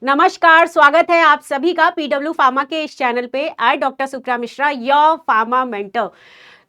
नमस्कार, स्वागत है आप सभी का पीडब्ल्यू फार्मा के इस चैनल पे। I doctor Supra Mishra, your pharma mentor.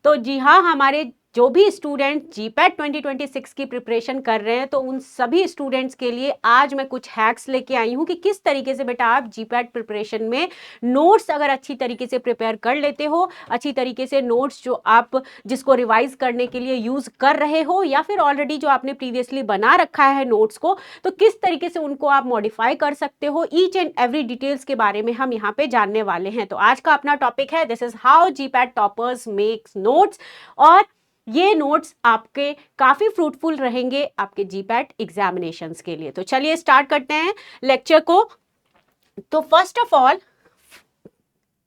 तो जी हाँ, हमारे जो भी स्टूडेंट जीपैट 2026 की प्रिपरेशन कर रहे हैं, तो उन सभी स्टूडेंट्स के लिए आज मैं कुछ हैक्स लेके आई हूँ कि किस तरीके से बेटा आप जीपैट प्रिपरेशन में नोट्स अगर अच्छी तरीके से प्रिपेयर कर लेते हो, अच्छी तरीके से नोट्स जो आप जिसको रिवाइज करने के लिए यूज कर रहे हो, या फिर ऑलरेडी जो आपने प्रीवियसली बना रखा है नोट्स को, तो किस तरीके से उनको आप मॉडिफाई कर सकते हो, ईच एंड एवरी डिटेल्स के बारे में हम यहाँ पे जानने वाले हैं। तो आज का अपना टॉपिक है this is how GPAT toppers makes notes, और ये नोट्स आपके काफी फ्रूटफुल रहेंगे आपके जीपैट एग्जामिनेशंस के लिए। तो चलिए स्टार्ट करते हैं लेक्चर को। तो first of all,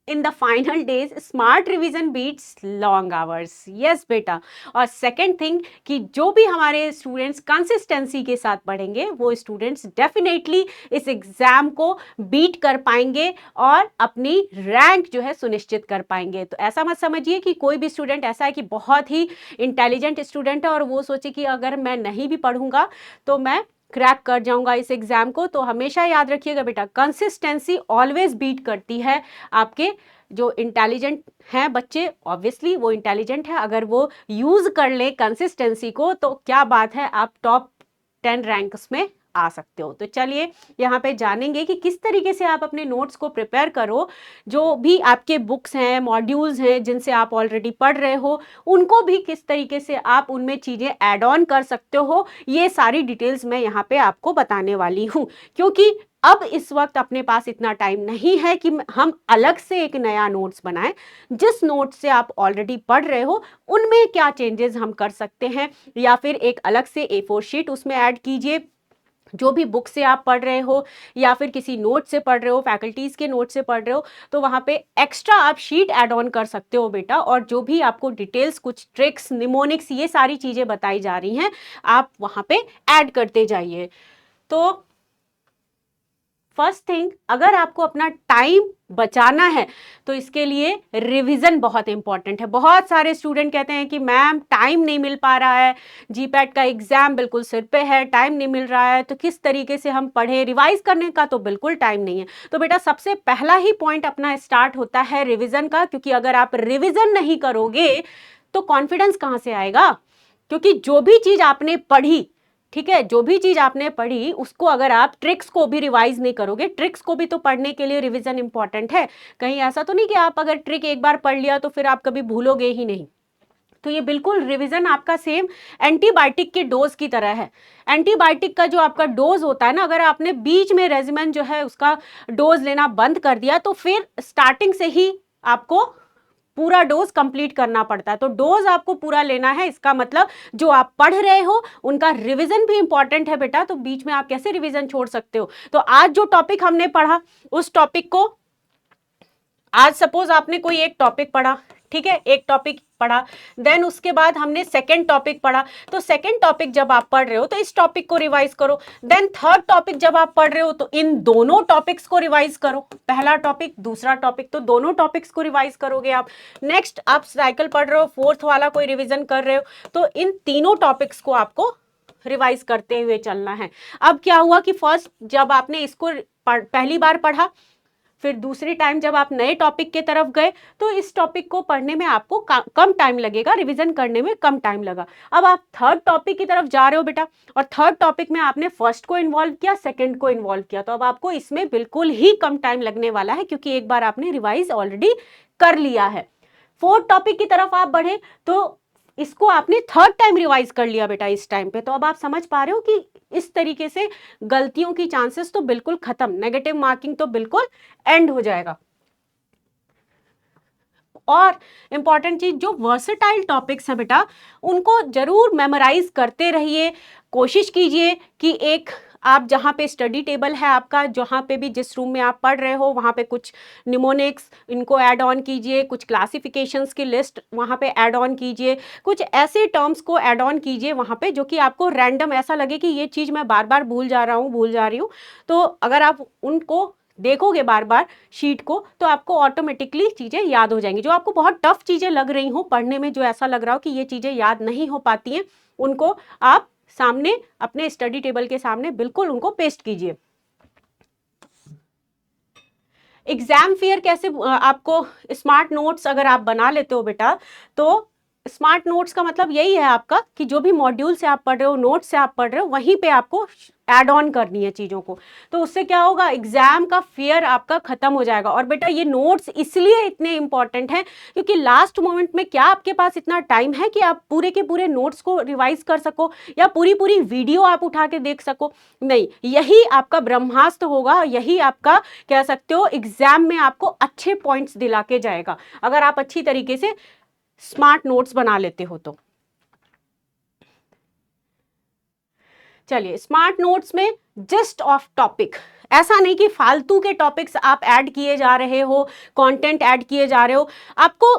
in the final days smart revision beats long hours. Yes बेटा। और सेकेंड थिंग कि जो भी हमारे स्टूडेंट्स कंसिस्टेंसी के साथ पढ़ेंगे वो स्टूडेंट्स डेफिनेटली इस एग्जाम को बीट कर पाएंगे और अपनी रैंक जो है सुनिश्चित कर पाएंगे। तो ऐसा मत समझिए कि कोई भी स्टूडेंट ऐसा है कि बहुत ही इंटेलिजेंट स्टूडेंट है और वो सोचे कि अगर मैं नहीं भी पढ़ूंगा तो मैं क्रैक कर जाऊंगा इस एग्जाम को। तो हमेशा याद रखिएगा बेटा, कंसिस्टेंसी ऑलवेज बीट करती है आपके जो इंटेलिजेंट हैं बच्चे। ऑब्वियसली वो इंटेलिजेंट है, अगर वो यूज कर ले कंसिस्टेंसी को तो क्या बात है, आप टॉप 10 रैंक्स में आ सकते हो। तो चलिए यहाँ पे जानेंगे कि किस तरीके से आप अपने नोट्स को प्रिपेयर करो। जो भी आपके बुक्स हैं, मॉड्यूल्स हैं जिनसे आप ऑलरेडी पढ़ रहे हो, उनको भी किस तरीके से आप उनमें चीज़ें ऐड ऑन कर सकते हो, ये सारी डिटेल्स मैं यहाँ पे आपको बताने वाली हूँ। क्योंकि अब इस वक्त अपने पास इतना टाइम नहीं है कि हम अलग से एक नया नोट्स बनाएं। जिस नोट से आप ऑलरेडी पढ़ रहे हो उनमें क्या चेंजेस हम कर सकते हैं, या फिर एक अलग से A4 शीट उसमें ऐड कीजिए। जो भी बुक से आप पढ़ रहे हो या फिर किसी नोट से पढ़ रहे हो, फैकल्टीज के नोट से पढ़ रहे हो, तो वहाँ पे एक्स्ट्रा आप शीट ऐड ऑन कर सकते हो बेटा। और जो भी आपको डिटेल्स, कुछ ट्रिक्स, निमोनिक्स, ये सारी चीज़ें बताई जा रही हैं, आप वहाँ पे ऐड करते जाइए। तो फर्स्ट थिंग, अगर आपको अपना टाइम बचाना है तो इसके लिए रिवीजन बहुत इंपॉर्टेंट है। बहुत सारे स्टूडेंट कहते हैं कि मैम टाइम नहीं मिल पा रहा है, जीपैट का एग्जाम बिल्कुल सिर पे है, टाइम नहीं मिल रहा है, तो किस तरीके से हम पढ़े। रिवाइज करने का तो बिल्कुल टाइम नहीं है। तो बेटा सबसे पहला ही पॉइंट अपना स्टार्ट होता है रिविजन का, क्योंकि अगर आप रिविजन नहीं करोगे तो कॉन्फिडेंस कहाँ से आएगा। क्योंकि जो भी चीज आपने पढ़ी, ठीक है, जो भी चीज आपने पढ़ी उसको अगर आप ट्रिक्स को भी रिवाइज नहीं करोगे, ट्रिक्स को भी तो पढ़ने के लिए रिवीजन इंपॉर्टेंट है। कहीं ऐसा तो नहीं कि आप अगर ट्रिक एक बार पढ़ लिया तो फिर आप कभी भूलोगे ही नहीं। तो ये बिल्कुल रिवीजन आपका सेम एंटीबायोटिक के डोज की तरह है। एंटीबायोटिक का जो आपका डोज होता है ना, अगर आपने बीच में रेजिमेन जो है उसका डोज लेना बंद कर दिया तो फिर स्टार्टिंग से ही आपको पूरा डोज कंप्लीट करना पड़ता है। तो डोज आपको पूरा लेना है, इसका मतलब जो आप पढ़ रहे हो उनका रिवीजन भी इंपॉर्टेंट है बेटा। तो बीच में आप कैसे रिवीजन छोड़ सकते हो। तो आज जो टॉपिक हमने पढ़ा उस टॉपिक को, आज सपोज आपने कोई एक टॉपिक पढ़ा, ठीक है, एक टॉपिक पढ़ा, देन उसके बाद हमने सेकंड टॉपिक पढ़ा। तो सेकंड टॉपिक जब आप पढ़ रहे हो तो इस टॉपिक को रिवाइज करो। देन थर्ड टॉपिक जब आप पढ़ रहे हो तो इन दोनों टॉपिक्स को रिवाइज करो। पहला टॉपिक, दूसरा टॉपिक, तो दोनों टॉपिक्स को रिवाइज करोगे आप। नेक्स्ट आप साइकिल पढ़ रहे हो, फोर्थ वाला कोई रिविजन कर रहे हो, तो इन तीनों टॉपिक्स को आपको रिवाइज करते हुए चलना है। अब क्या हुआ कि फर्स्ट जब आपने इसको पहली बार पढ़ा, फिर दूसरी टाइम जब आप नए टॉपिक के तरफ गए तो इस टॉपिक को पढ़ने में आपको कम टाइम लगेगा, रिवीजन करने में कम टाइम लगा। अब आप थर्ड टॉपिक की तरफ जा रहे हो बेटा, और थर्ड टॉपिक में आपने फर्स्ट को इन्वॉल्व किया, सेकंड को इन्वॉल्व किया, तो अब आपको इसमें बिल्कुल ही कम टाइम लगने वाला है, क्योंकि एक बार आपने रिवाइज ऑलरेडी कर लिया है। फोर्थ टॉपिक की तरफ आप बढ़े तो इसको आपने थर्ड टाइम रिवाइज कर लिया बेटा इस टाइम पे। तो अब आप समझ पा रहे हो कि इस तरीके से गलतियों की चांसेस तो बिल्कुल खत्म, नेगेटिव मार्किंग तो बिल्कुल एंड हो जाएगा। और इंपॉर्टेंट चीज, जो वर्सेटाइल टॉपिक्स हैं बेटा उनको जरूर मेमोराइज करते रहिए। कोशिश कीजिए कि एक आप जहाँ पे स्टडी टेबल है आपका, जहाँ पे भी जिस रूम में आप पढ़ रहे हो वहाँ पे कुछ निमोनिक्स इनको ऐड ऑन कीजिए, कुछ क्लासिफिकेशंस की लिस्ट वहाँ पे ऐड ऑन कीजिए, कुछ ऐसे टर्म्स को ऐड ऑन कीजिए वहाँ पे जो कि आपको रैंडम ऐसा लगे कि ये चीज़ मैं बार बार भूल जा रहा हूँ, भूल जा रही हूँ। तो अगर आप उनको देखोगे बार बार शीट को तो आपको ऑटोमेटिकली चीज़ें याद हो जाएंगी। जो आपको बहुत टफ चीज़ें लग रही हो पढ़ने में, जो ऐसा लग रहा हो कि ये चीज़ें याद नहीं हो पाती हैं, उनको आप सामने अपने स्टडी टेबल के सामने बिल्कुल उनको पेस्ट कीजिए। एग्जाम फेयर कैसे आपको स्मार्ट नोट्स अगर आप बना लेते हो बेटा, तो स्मार्ट नोट्स का मतलब यही है आपका कि जो भी मॉड्यूल से आप पढ़ रहे हो, नोट्स से आप पढ़ रहे हो, वहीं पे आपको ऐड ऑन करनी है चीज़ों को। तो उससे क्या होगा, एग्जाम का फेयर आपका खत्म हो जाएगा। और बेटा ये नोट्स इसलिए इतने इंपॉर्टेंट हैं क्योंकि लास्ट मोमेंट में क्या आपके पास इतना टाइम है कि आप पूरे के पूरे नोट्स को रिवाइज कर सको या पूरी पूरी वीडियो आप उठा के देख सको? नहीं, यही आपका ब्रह्मास्त्र होगा, यही आपका कह सकते हो एग्जाम में आपको अच्छे पॉइंट्स दिला के जाएगा, अगर आप अच्छी तरीके से स्मार्ट नोट्स बना लेते हो तो। चलिए, स्मार्ट नोट्स में जस्ट ऑफ टॉपिक, ऐसा नहीं कि फालतू के टॉपिक्स आप ऐड किए जा रहे हो, कंटेंट ऐड किए जा रहे हो। आपको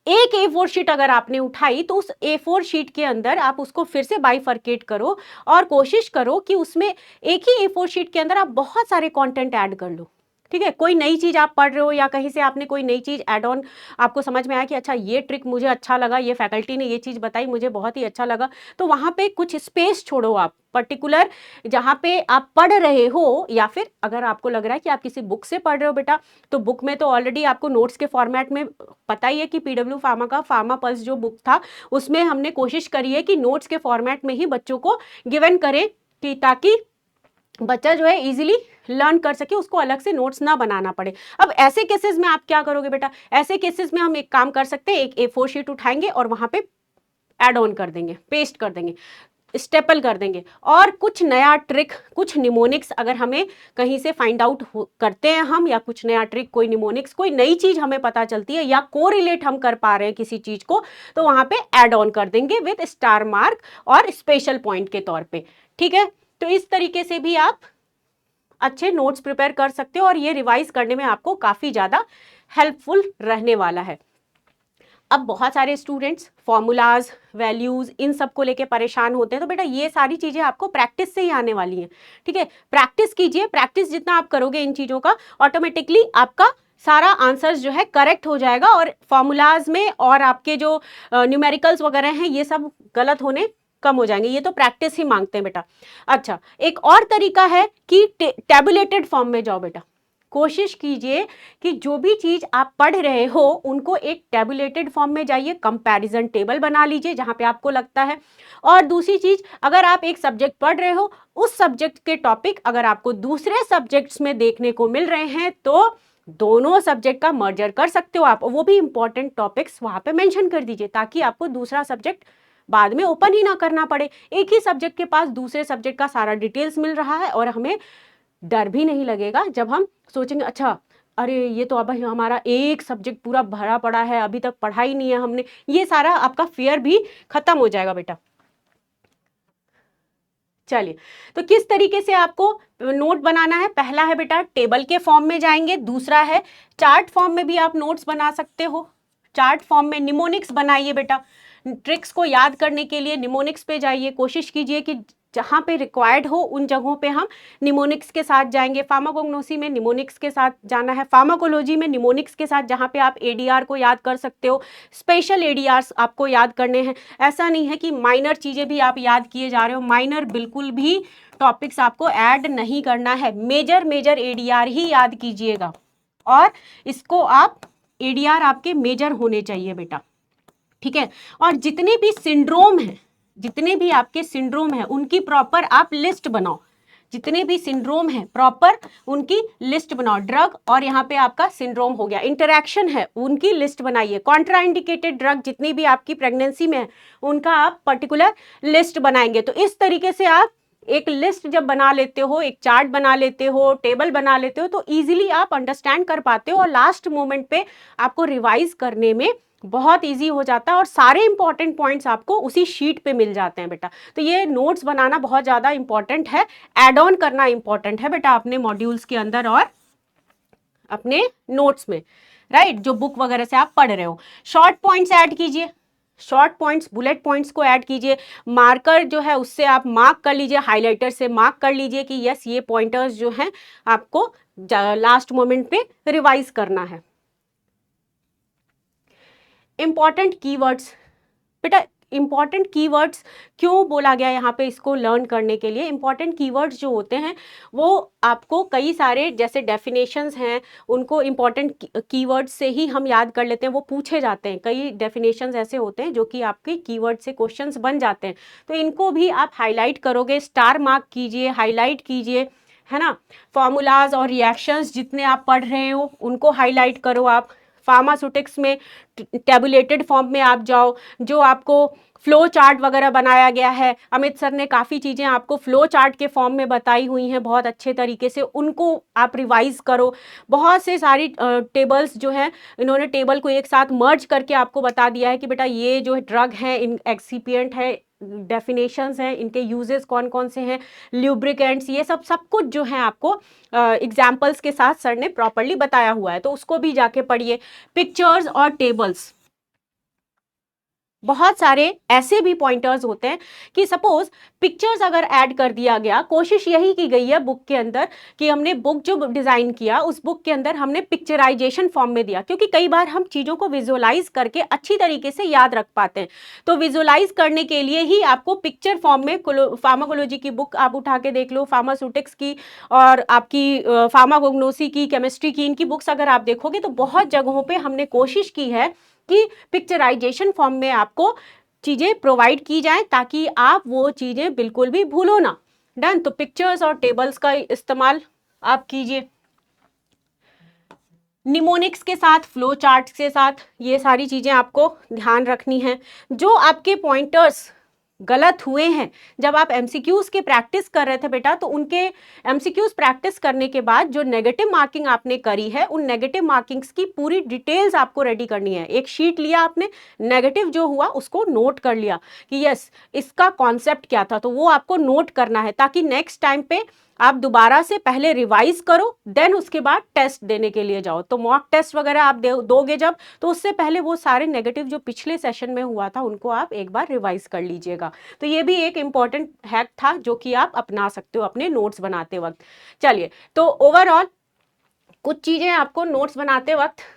एक A4 शीट अगर आपने उठाई तो उस A4 शीट के अंदर आप उसको फिर से बाइफरकेट करो और कोशिश करो कि उसमें एक ही A4 शीट के अंदर आप बहुत सारे कंटेंट ऐड कर लो। ठीक है, कोई नई चीज़ आप पढ़ रहे हो या कहीं से आपने कोई नई चीज़ ऐड ऑन आपको समझ में आया कि अच्छा ये ट्रिक मुझे अच्छा लगा, ये फैकल्टी ने ये चीज़ बताई मुझे बहुत ही अच्छा लगा, तो वहाँ पे कुछ स्पेस छोड़ो आप पर्टिकुलर जहाँ पे आप पढ़ रहे हो। या फिर अगर आपको लग रहा है कि आप किसी बुक से पढ़ रहे हो बेटा, तो बुक में तो ऑलरेडी आपको नोट्स के फॉर्मेट में पता ही है कि पीडब्ल्यू फार्मा का फार्मा पल्स जो बुक था उसमें हमने कोशिश करी है कि नोट्स के फॉर्मेट में ही बच्चों को गिवन करें कि ताकि बच्चा जो है इजीली लर्न कर सके, उसको अलग से नोट्स ना बनाना पड़े। अब ऐसे केसेस में आप क्या करोगे बेटा, ऐसे केसेस में हम एक काम कर सकते हैं, एक A4 शीट उठाएंगे और वहां पे ऐड ऑन कर देंगे, पेस्ट कर देंगे, स्टेपल कर देंगे, और कुछ नया ट्रिक, कुछ निमोनिक्स अगर हमें कहीं से फाइंड आउट करते हैं हम, या कुछ नया ट्रिक, कोई निमोनिक्स, कोई नई चीज हमें पता चलती है या कोरिलेट हम कर पा रहे हैं किसी चीज को, तो वहां पे ऐड ऑन कर देंगे विद स्टार मार्क और स्पेशल पॉइंट के तौर पे। ठीक है, तो इस तरीके से भी आप अच्छे नोट्स प्रिपेयर कर सकते हो और ये रिवाइज करने में आपको काफी ज्यादा हेल्पफुल रहने वाला है। अब बहुत सारे स्टूडेंट्स फॉर्मूलाज, वैल्यूज, इन सब को लेके परेशान होते हैं, तो बेटा ये सारी चीजें आपको प्रैक्टिस से ही आने वाली हैं। ठीक है, प्रैक्टिस कीजिए, प्रैक्टिस जितना आप करोगे इन चीजों का, ऑटोमेटिकली आपका सारा आंसर्स जो है करेक्ट हो जाएगा और फॉर्मूलाज में और आपके जो न्यूमेरिकल्स वगैरह हैं ये सब गलत होने कम हो जाएंगे। ये तो प्रैक्टिस ही मांगते हैं बेटा। अच्छा, एक और तरीका है कि टैबुलेटेड फॉर्म में जाओ बेटा। कोशिश कीजिए कि जो भी चीज आप पढ़ रहे हो उनको एक टैबुलेटेड फॉर्म में जाइए, कंपैरिजन टेबल बना लीजिए जहां पे आपको लगता है। और दूसरी चीज, अगर आप एक सब्जेक्ट पढ़ रहे हो, उस सब्जेक्ट के टॉपिक अगर आपको दूसरे सब्जेक्ट्स में देखने को मिल रहे हैं तो दोनों सब्जेक्ट का मर्जर कर सकते हो आप, वो भी इंपॉर्टेंट टॉपिक्स वहां पे मेंशन कर दीजिए ताकि आपको दूसरा सब्जेक्ट बाद में ओपन ही ना करना पड़े। एक ही सब्जेक्ट के पास दूसरे सब्जेक्ट का सारा डिटेल्स मिल रहा है और हमें डर भी नहीं लगेगा जब हम सोचेंगे अच्छा अरे ये तो अब हमारा एक सब्जेक्ट पूरा भरा पड़ा है, अभी तक पढ़ा ही नहीं है हमने, ये सारा आपका फियर भी खत्म हो जाएगा बेटा। चलिए, तो किस तरीके से आपको नोट बनाना है, पहला है बेटा टेबल के फॉर्म में जाएंगे, दूसरा है चार्ट फॉर्म में भी आप नोट्स बना सकते हो। चार्ट फॉर्म में निमोनिक्स बनाइए बेटा, ट्रिक्स को याद करने के लिए निमोनिक्स पे जाइए, कोशिश कीजिए कि जहाँ पे रिक्वायर्ड हो उन जगहों पे हम निमोनिक्स के साथ जाएंगे। फार्माकोग्नोसी में निमोनिक्स के साथ जाना है, फार्माकोलॉजी में निमोनिक्स के साथ, जहाँ पे आप एडीआर को याद कर सकते हो, स्पेशल एडीआर्स आपको याद करने हैं। ऐसा नहीं है कि माइनर चीज़ें भी आप याद किए जा रहे हो, माइनर बिल्कुल भी टॉपिक्स आपको ऐड नहीं करना है, मेजर मेजर एडीआर ही याद कीजिएगा और इसको आप एडीआर आपके मेजर होने चाहिए बेटा। ठीक है, और जितने भी सिंड्रोम हैं, जितने भी आपके सिंड्रोम हैं उनकी प्रॉपर आप लिस्ट बनाओ, जितने भी सिंड्रोम है प्रॉपर उनकी लिस्ट बनाओ। ड्रग और यहाँ पे आपका सिंड्रोम हो गया, इंटरैक्शन है उनकी लिस्ट बनाइए, कॉन्ट्राइंडिकेटेड ड्रग जितनी भी आपकी प्रेगनेंसी में है उनका आप पर्टिकुलर लिस्ट बनाएंगे। तो इस तरीके से आप एक लिस्ट जब बना लेते हो, एक चार्ट बना लेते हो, टेबल बना लेते हो, तो इजीली आप अंडरस्टैंड कर पाते हो और लास्ट मोमेंट पे आपको रिवाइज करने में बहुत इजी हो जाता है और सारे इंपॉर्टेंट पॉइंट्स आपको उसी शीट पे मिल जाते हैं बेटा। तो ये नोट्स बनाना बहुत ज़्यादा इंपॉर्टेंट है, एड ऑन करना इंपॉर्टेंट है बेटा अपने मॉड्यूल्स के अंदर और अपने नोट्स में, राइट, जो बुक वगैरह से आप पढ़ रहे हो। शॉर्ट पॉइंट्स ऐड कीजिए, शॉर्ट पॉइंट्स, बुलेट पॉइंट्स को ऐड कीजिए, मार्कर जो है उससे आप मार्क कर लीजिए, हाइलाइटर से मार्क कर लीजिए कि यस ये पॉइंटर्स जो हैं आपको लास्ट मोमेंट पे रिवाइज करना है। इंपॉर्टेंट कीवर्ड्स बेटा, इंपॉर्टेंट कीवर्ड्स क्यों बोला गया यहाँ पे इसको लर्न करने के लिए? इंपॉर्टेंट कीवर्ड्स जो होते हैं वो आपको कई सारे जैसे डेफिनेशंस हैं, उनको इंपॉर्टेंट कीवर्ड्स से ही हम याद कर लेते हैं, वो पूछे जाते हैं। कई डेफिनेशंस ऐसे होते हैं जो कि आपके कीवर्ड से क्वेश्चंस बन जाते हैं, तो इनको भी आप हाईलाइट करोगे, स्टार मार्क कीजिए, हाईलाइट कीजिए, है ना। फॉर्मूलाज और रिएक्शंस जितने आप पढ़ रहे हो उनको हाईलाइट करो आप। फार्मास्यूटिक्स में टेबुलेटेड फॉर्म में आप जाओ, जो आपको फ्लो चार्ट वगैरह बनाया गया है, अमित सर ने काफ़ी चीज़ें आपको फ्लो चार्ट के फॉर्म में बताई हुई हैं बहुत अच्छे तरीके से, उनको आप रिवाइज करो। बहुत से सारी टेबल्स जो हैं, इन्होंने टेबल को एक साथ मर्ज करके आपको बता दिया है कि बेटा ये जो ड्रग है, इन एक्सिपिएंट है, डेफिनेशंस हैं, इनके यूजेस कौन कौन से हैं, ल्यूब्रिकेंट्स, ये सब कुछ जो है आपको एग्जाम्पल्स के साथ सर ने प्रॉपरली बताया हुआ है, तो उसको भी जाके पढ़िए। पिक्चर्स और टेबल्स, बहुत सारे ऐसे भी पॉइंटर्स होते हैं कि सपोज पिक्चर्स अगर ऐड कर दिया गया, कोशिश यही की गई है बुक के अंदर कि हमने बुक जो डिज़ाइन किया उस बुक के अंदर हमने पिक्चराइजेशन फॉर्म में दिया, क्योंकि कई बार हम चीज़ों को विजुअलाइज करके अच्छी तरीके से याद रख पाते हैं। तो विजुअलाइज करने के लिए ही आपको पिक्चर फॉर्म में फार्माकोलॉजी की बुक आप उठा के देख लो, फार्मास्यूटिक्स की और आपकी फार्माकोग्नोसी की, केमिस्ट्री की, इनकी बुक्स अगर आप देखोगे तो बहुत जगहों पर हमने कोशिश की है कि पिक्चराइजेशन फॉर्म में आपको चीज़ें प्रोवाइड की जाए ताकि आप वो चीज़ें बिल्कुल भी भूलो ना। डन। तो पिक्चर्स और टेबल्स का इस्तेमाल आप कीजिए। निमोनिक्स के साथ, फ्लो चार्ट के साथ, ये सारी चीज़ें आपको ध्यान रखनी है। जो आपके पॉइंटर्स गलत हुए हैं जब आप एमसीक्यूज के प्रैक्टिस कर रहे थे बेटा, तो उनके एमसीक्यूज प्रैक्टिस करने के बाद जो नेगेटिव मार्किंग आपने करी है, उन नेगेटिव मार्किंग्स की पूरी डिटेल्स आपको रेडी करनी है। एक शीट लिया आपने, नेगेटिव जो हुआ उसको नोट कर लिया कि यस इसका कॉन्सेप्ट क्या था, तो वो आपको नोट करना है ताकि नेक्स्ट टाइम पे आप दोबारा से पहले रिवाइज करो, देन उसके बाद टेस्ट देने के लिए जाओ। तो मॉक टेस्ट वगैरह आप दोगे जब, तो उससे पहले वो सारे नेगेटिव जो पिछले सेशन में हुआ था उनको आप एक बार रिवाइज कर लीजिएगा। तो ये भी एक इम्पॉर्टेंट हैक था जो कि आप अपना सकते हो अपने नोट्स बनाते वक्त। चलिए, तो ओवरऑल कुछ चीज़ें आपको नोट्स बनाते वक्त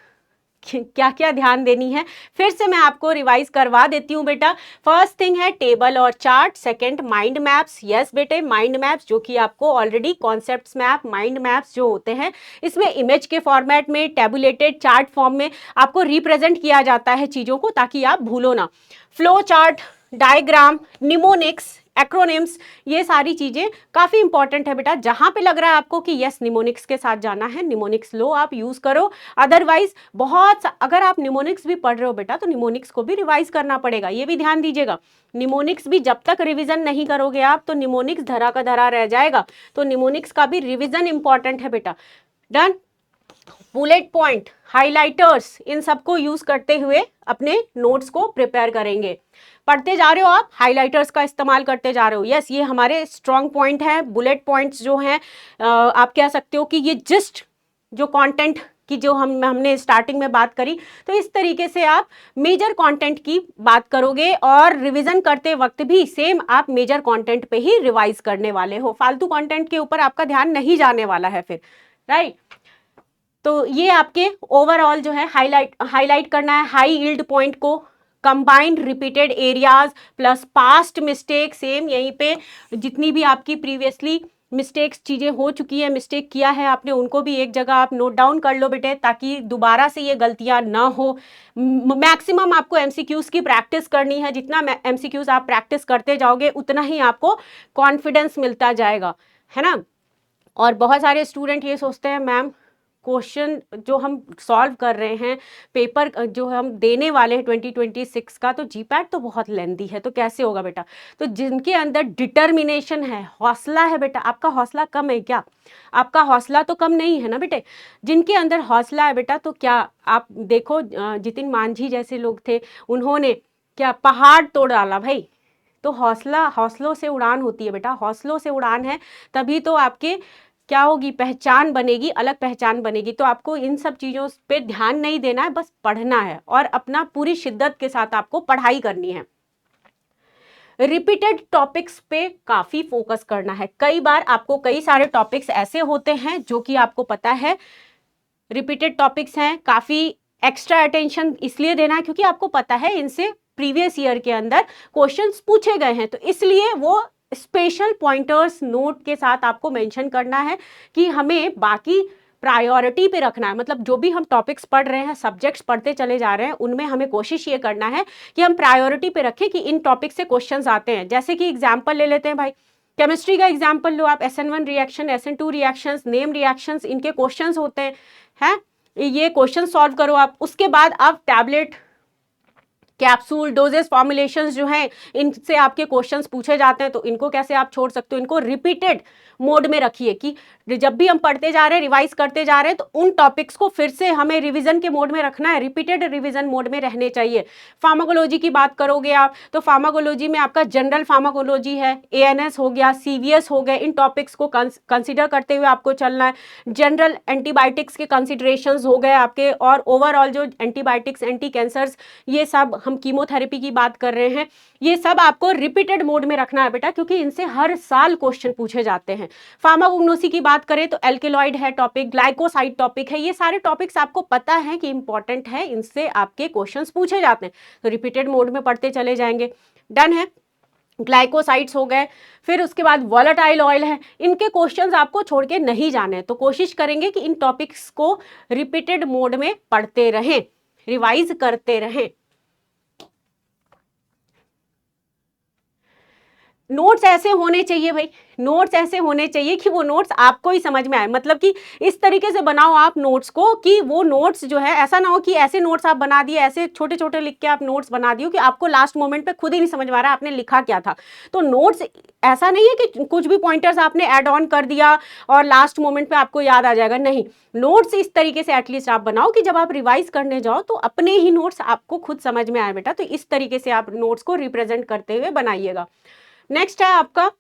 क्या क्या ध्यान देनी है, फिर से मैं आपको रिवाइज करवा देती हूँ बेटा। फर्स्ट थिंग है टेबल और chart, second mind maps. Yes बेटे, माइंड मैप्स जो कि आपको already concepts map, mind maps जो होते हैं इसमें इमेज के फॉर्मेट में, टेबुलेटेड चार्ट फॉर्म में आपको रिप्रेजेंट किया जाता है चीज़ों को ताकि आप भूलो ना। Flow chart, diagram, mnemonics, acronyms, ये सारी चीज़ें काफ़ी इंपॉर्टेंट है बेटा। जहाँ पे लग रहा है आपको कि यस निमोनिक्स के साथ जाना है, निमोनिक्स लो आप यूज़ करो। अदरवाइज अगर आप निमोनिक्स भी पढ़ रहे हो बेटा तो निमोनिक्स को भी रिवाइज करना पड़ेगा, ये भी ध्यान दीजिएगा। निमोनिक्स भी जब तक रिविजन नहीं करोगे आप तो निमोनिक्स धरा का धरा रह जाएगा, तो निमोनिक्स का भी रिविजन इंपॉर्टेंट है बेटा। डन। बुलेट पॉइंट, हाइलाइटर्स, इन सबको यूज करते हुए अपने नोट्स को प्रिपेयर करेंगे। पढ़ते जा रहे हो आप, हाइलाइटर्स का इस्तेमाल करते जा रहे हो। यस, ये हमारे स्ट्रॉन्ग पॉइंट है। बुलेट पॉइंट्स जो हैं आप कह सकते हो कि ये जस्ट जो कंटेंट की जो हमने स्टार्टिंग में बात करी, तो इस तरीके से आप मेजर कंटेंट की बात करोगे और रिवीजन करते वक्त भी सेम आप मेजर कंटेंट पे ही रिवाइज करने वाले हो। फालतू कंटेंट के ऊपर आपका ध्यान नहीं जाने वाला है फिर, राइट। तो ये आपके ओवरऑल जो है हाईलाइट करना है हाई यील्ड पॉइंट को, combined repeated areas plus past mistake. Same यहीं पे जितनी भी आपकी प्रीवियसली मिस्टेक्स चीज़ें हो चुकी है, मिस्टेक किया है आपने, उनको भी एक जगह आप नोट डाउन कर लो बेटे ताकि दोबारा से ये गलतियां ना हो। मैक्सिमम आपको एमसीक्यूज की प्रैक्टिस करनी है। जितना एमसीक्यूज आप प्रैक्टिस करते जाओगे उतना ही आपको कॉन्फिडेंस मिलता जाएगा, है ना। और बहुत सारे स्टूडेंट ये सोचते हैं मैम क्वेश्चन जो हम सॉल्व कर रहे हैं, पेपर जो हम देने वाले हैं 2026 का, तो जीपैट तो बहुत लेंदी है, तो कैसे होगा बेटा। तो जिनके अंदर डिटर्मिनेशन है, हौसला है बेटा, आपका हौसला कम है क्या? आपका हौसला तो कम नहीं है ना बेटे। जिनके अंदर हौसला है बेटा, तो क्या आप देखो जितिन मांझी जैसे लोग थे, उन्होंने क्या पहाड़ तोड़ डाला भाई। तो हौसलों से उड़ान होती है बेटा, हौसलों से उड़ान है तभी तो आपके क्या होगी, पहचान बनेगी, अलग पहचान बनेगी। तो आपको इन सब चीज़ों पे ध्यान नहीं देना है, बस पढ़ना है और अपना पूरी शिद्दत के साथ आपको पढ़ाई करनी है। रिपीटेड टॉपिक्स पे काफ़ी फोकस करना है। कई बार आपको कई सारे टॉपिक्स ऐसे होते हैं जो कि आपको पता है रिपीटेड टॉपिक्स हैं, काफ़ी एक्स्ट्रा अटेंशन इसलिए देना है क्योंकि आपको पता है इनसे प्रीवियस ईयर के अंदर क्वेश्चंस पूछे गए हैं, तो इसलिए वो स्पेशल पॉइंटर्स नोट के साथ आपको मेंशन करना है कि हमें बाकी प्रायोरिटी पे रखना है। मतलब जो भी हम टॉपिक्स पढ़ रहे हैं, सब्जेक्ट्स पढ़ते चले जा रहे हैं, उनमें हमें कोशिश ये करना है कि हम प्रायोरिटी पे रखें कि इन टॉपिक से क्वेश्चंस आते हैं। जैसे कि एग्जाम्पल ले लेते हैं भाई, केमिस्ट्री का एग्जाम्पल लो आप, SN1 reaction, SN2 reactions, name reactions, इनके क्वेश्चंस होते हैं, ये क्वेश्चन सॉल्व करो आप। उसके बाद आप टैबलेट, कैप्सूल, डोजेस, फॉर्मुलेशंस जो हैं, इनसे आपके क्वेश्चंस पूछे जाते हैं, तो इनको कैसे आप छोड़ सकते हो? इनको रिपीटेड मोड में रखिए कि जब भी हम पढ़ते जा रहे हैं, रिवाइज करते जा रहे हैं, तो उन टॉपिक्स को फिर से हमें रिवीजन के मोड में रखना है, रिपीटेड रिवीजन मोड में रहने चाहिए। फार्माकोलॉजी की बात करोगे आप, तो फार्माकोलॉजी में आपका जनरल फार्माकोलॉजी है, ANS हो गया, CVS हो गए, इन टॉपिक्स को कंसिडर करते हुए आपको चलना है। जनरल एंटीबायोटिक्स के कंसिडरेशंस हो गए आपके, और ओवरऑल जो एंटीबायोटिक्स, एंटी कैंसर्स, ये सब, हम कीमोथेरेपी की बात कर रहे हैं, ये सब आपको रिपीटेड मोड में रखना है बेटा, क्योंकि इनसे हर साल क्वेश्चन पूछे जाते हैं। फार्माकोग्नोसी की बात करें तो एल्केलॉइड है टॉपिक, ग्लाइकोसाइड टॉपिक है, ये सारे टॉपिक्स आपको पता है कि इंपॉर्टेंट है, इनसे आपके क्वेश्चंस पूछे जाते हैं, तो रिपीटेड मोड में पढ़ते चले जाएंगे। डन है, ग्लाइकोसाइड्स हो गए। फिर उसके बाद वॉलेटाइल ऑयल है, इनके क्वेश्चंस आपको छोड़ के नहीं जाने, तो कोशिश करेंगे कि इन टॉपिक्स को रिपीटेड मोड में पढ़ते रहें, रिवाइज करते रहें। नोट्स ऐसे होने चाहिए भाई, नोट्स ऐसे होने चाहिए कि वो नोट्स आपको ही समझ में आए। मतलब कि इस तरीके से बनाओ आप नोट्स को कि वो नोट्स जो है, ऐसा ना हो कि ऐसे नोट्स आप बना दिए, ऐसे छोटे छोटे लिख के आप नोट्स बना दिए कि आपको लास्ट मोमेंट पे खुद ही नहीं समझ में आ रहा आपने लिखा क्या था। तो नोट्स ऐसा नहीं है कि कुछ भी पॉइंटर्स आपने ऐड ऑन कर दिया और लास्ट मोमेंट पे आपको याद आ जाएगा, नहीं। नोट्स इस तरीके से एटलीस्ट आप बनाओ कि जब आप रिवाइज करने जाओ तो अपने ही नोट्स आपको खुद समझ में आए बेटा। तो इस तरीके से आप नोट्स को रिप्रेजेंट करते हुए बनाइएगा। नेक्स्ट है आपका,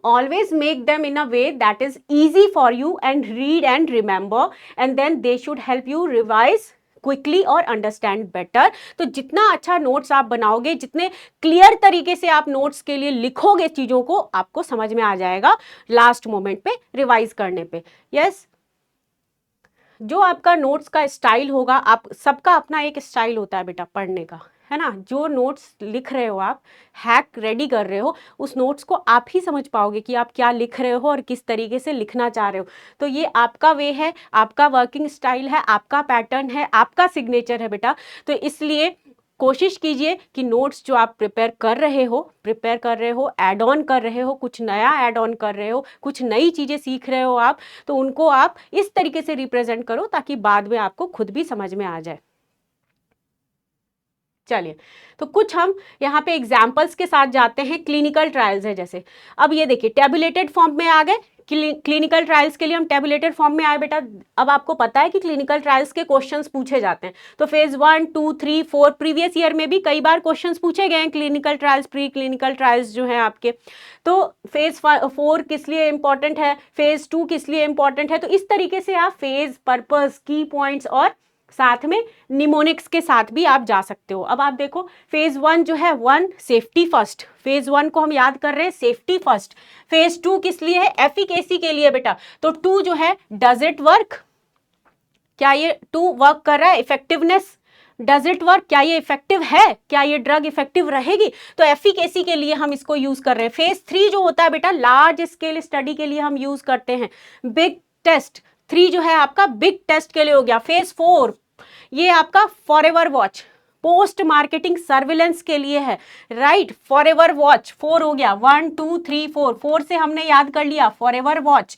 always make them in a way that is easy for you and read and remember, and then they should help you revise quickly और अंडरस्टैंड बेटर। तो जितना अच्छा नोट्स आप बनाओगे, जितने क्लियर तरीके से आप नोट्स के लिए लिखोगे चीजों को, आपको समझ में आ जाएगा लास्ट मोमेंट पे रिवाइज करने पे। यस, जो आपका नोट्स का स्टाइल होगा, आप सबका अपना एक स्टाइल होता है बेटा पढ़ने का, है ना। जो नोट्स लिख रहे हो आप, हैक रेडी कर रहे हो, उस नोट्स को आप ही समझ पाओगे कि आप क्या लिख रहे हो और किस तरीके से लिखना चाह रहे हो। तो ये आपका वे है, आपका वर्किंग स्टाइल है, आपका पैटर्न है, आपका सिग्नेचर है बेटा। तो इसलिए कोशिश कीजिए कि नोट्स जो आप प्रिपेयर कर रहे हो, ऐड ऑन कर रहे हो, कुछ नया ऐड ऑन कर रहे हो, कुछ नई चीज़ें सीख रहे हो आप, तो उनको आप इस तरीके से रिप्रेजेंट करो ताकि बाद में आपको खुद भी समझ में आ जाए। चलिए, तो कुछ हम यहाँ पे एग्जाम्पल्स के साथ जाते हैं। क्लिनिकल ट्रायल्स है जैसे, अब ये देखिए टेबुलेटेड फॉर्म में आ गए। क्लिनिकल ट्रायल्स के लिए हम टेबुलेटेड फॉर्म में आए बेटा। अब आपको पता है कि क्लिनिकल ट्रायल्स के क्वेश्चंस पूछे जाते हैं, तो फेज 1, 2, 3, 4 प्रीवियस ईयर में भी कई बार क्वेश्चंस पूछे गए हैं clinical trials, pre clinical trials जो हैं आपके। तो फेज 4 किस लिए इंपॉर्टेंट है, फेज 2 किस लिए इंपॉर्टेंट है, तो इस तरीके से आप फेज, पर्पस, की पॉइंट्स और साथ में निमोनिक्स के साथ भी आप जा सकते हो। अब आप देखो, फेज 1 जो है, 1 सेफ्टी फर्स्ट, फेज 1 को हम याद कर रहे हैं सेफ्टी फर्स्ट। फेज 2 किस लिए है, एफिकेसी के लिए बेटा। तो 2 जो है, डज इट वर्क, क्या ये 2 वर्क कर रहा है, इफेक्टिवनेस, डज इट वर्क, क्या ये इफेक्टिव है, क्या ये ड्रग इफेक्टिव रहेगी, तो एफिकेसी के लिए हम इसको यूज कर रहे हैं। फेज 3 जो होता है बेटा, लार्ज स्केल स्टडी के लिए हम यूज करते हैं। बिग टेस्ट 3 जो है आपका बिग टेस्ट के लिए हो गया। फेज 4 ये आपका forever watch, post marketing surveillance के लिए है, राइट। फॉरएवर वॉच 4 हो गया, 1, 2, 3, 4 से हमने याद कर लिया फॉरएवर वॉच।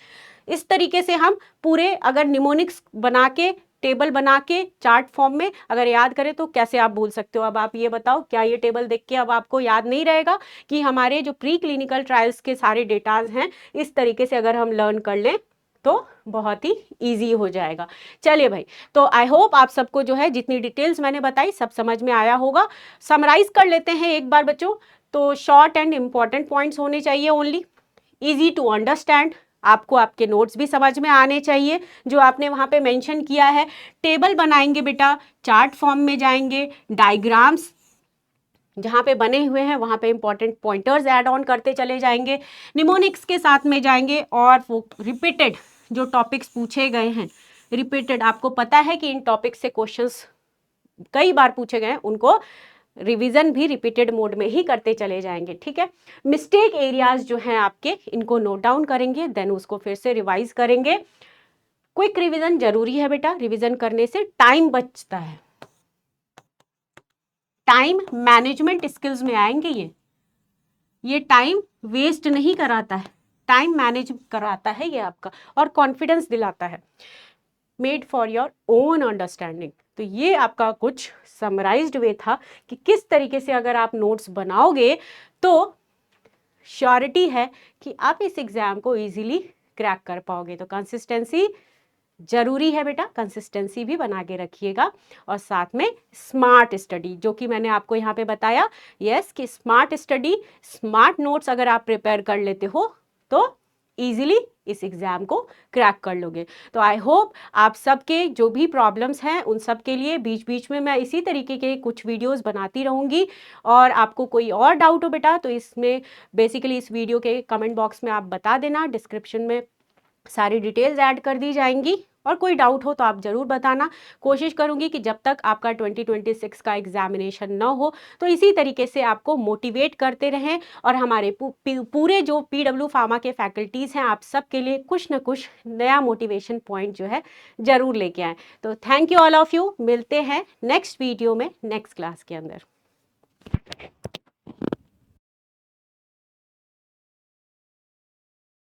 इस तरीके से हम पूरे, अगर निमोनिक्स बना के, टेबल बना के चार्ट फॉर्म में अगर याद करें तो कैसे आप भूल सकते हो। अब आप ये बताओ, क्या ये टेबल देख के अब आपको याद नहीं रहेगा कि हमारे जो प्री क्लिनिकल ट्रायल्स के सारे डेटाज हैं, इस तरीके से अगर हम लर्न कर लें तो बहुत ही इजी हो जाएगा। चलिए भाई, तो आई होप आप सबको जो है जितनी डिटेल्स मैंने बताई सब समझ में आया होगा। समराइज कर लेते हैं एक बार बच्चों। तो शॉर्ट एंड इम्पॉर्टेंट पॉइंट्स होने चाहिए ओनली, इजी टू अंडरस्टैंड, आपको आपके नोट्स भी समझ में आने चाहिए जो आपने वहाँ पे मेंशन किया है। टेबल बनाएंगे बेटा, चार्ट फॉर्म में जाएंगे, डायग्राम्स जहाँ पे बने हुए हैं वहाँ पे इंपॉर्टेंट पॉइंटर्स ऐड ऑन करते चले जाएंगे, निमोनिक्स के साथ में जाएंगे, और वो रिपीटेड जो टॉपिक्स पूछे गए हैं, रिपीटेड, आपको पता है कि इन टॉपिक्स से क्वेश्चंस कई बार पूछे गए हैं, उनको रिवीजन भी रिपीटेड मोड में ही करते चले जाएंगे, ठीक है। मिस्टेक एरियाज जो हैं आपके, इनको नोट डाउन करेंगे, देन उसको फिर से रिवाइज करेंगे। क्विक रिवीजन जरूरी है बेटा, रिवीजन करने से टाइम बचता है, टाइम मैनेजमेंट स्किल्स में आएंगे ये टाइम वेस्ट नहीं कराता है, टाइम मैनेज कराता है ये आपका, और कॉन्फिडेंस दिलाता है, made for your own understanding. तो ये आपका कुछ समराइज्ड वे था कि किस तरीके से अगर आप नोट्स बनाओगे तो श्योरिटी है कि आप इस एग्जाम को इजीली क्रैक कर पाओगे। तो कंसिस्टेंसी जरूरी है बेटा, कंसिस्टेंसी भी बना के रखिएगा, और साथ में स्मार्ट स्टडी, जो कि मैंने आपको यहाँ पे बताया, यस, कि स्मार्ट स्टडी, स्मार्ट नोट्स अगर आप प्रिपेयर कर लेते हो तो इजीली इस एग्जाम को क्रैक कर लोगे। तो आई होप आप सबके जो भी प्रॉब्लम्स हैं उन सब के लिए बीच बीच में मैं इसी तरीके के कुछ वीडियोस बनाती रहूँगी, और आपको कोई और डाउट हो बेटा तो इसमें बेसिकली इस वीडियो के कमेंट बॉक्स में आप बता देना, डिस्क्रिप्शन में सारी डिटेल्स ऐड कर दी जाएंगी, और कोई डाउट हो तो आप ज़रूर बताना। कोशिश करूंगी कि जब तक आपका 2026 का एग्जामिनेशन ना हो तो इसी तरीके से आपको मोटिवेट करते रहें, और हमारे पूरे जो PW फार्मा के फैकल्टीज़ हैं आप सब के लिए कुछ ना कुछ नया मोटिवेशन पॉइंट जो है ज़रूर लेके आएँ। तो thank you all of you, मिलते हैं नेक्स्ट वीडियो में नेक्स्ट क्लास के अंदर।